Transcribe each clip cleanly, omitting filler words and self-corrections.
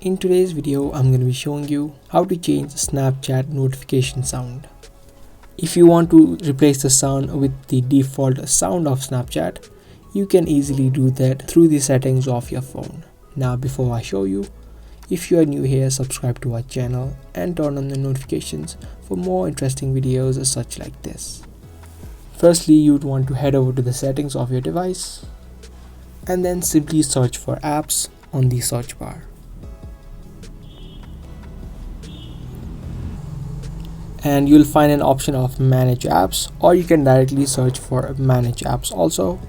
In today's video, I'm going to be showing you how to change Snapchat notification sound. If you want to replace the sound with the default sound of Snapchat, you can easily do that through the settings of your phone. Now before I show you, if you are new here, subscribe to our channel and turn on the notifications for more interesting videos such like this. Firstly, you'd want to head over to the settings of your device and then simply search for apps on the search bar. And you'll find an option of manage apps, or you can directly search for manage apps also.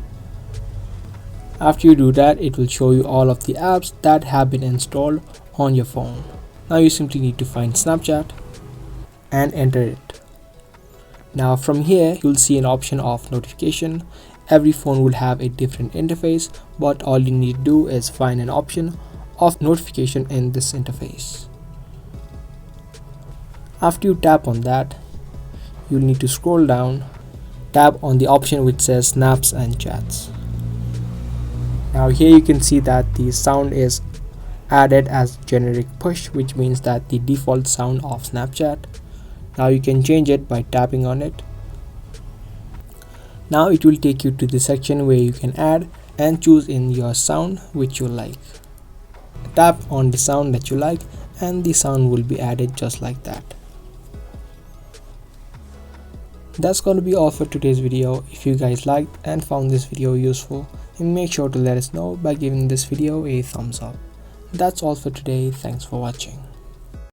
After you do that, it will show you all of the apps that have been installed on your phone. Now you simply need to find Snapchat and enter it. Now from here you'll see an option of notification. Every phone will have a different interface, but all you need to do is find an option of notification in this interface. After you tap on that, you'll need to scroll down, tap on the option which says snaps and chats. Now here you can see that the sound is added as generic push, which means that the default sound of Snapchat. Now you can change it by tapping on it. Now it will take you to the section where you can add and choose in your sound which you like. Tap on the sound that you like and the sound will be added just like that. That's going to be all for today's video. If you guys liked and found this video useful, then make sure to let us know by giving this video a thumbs up. That's all for today. Thanks for watching.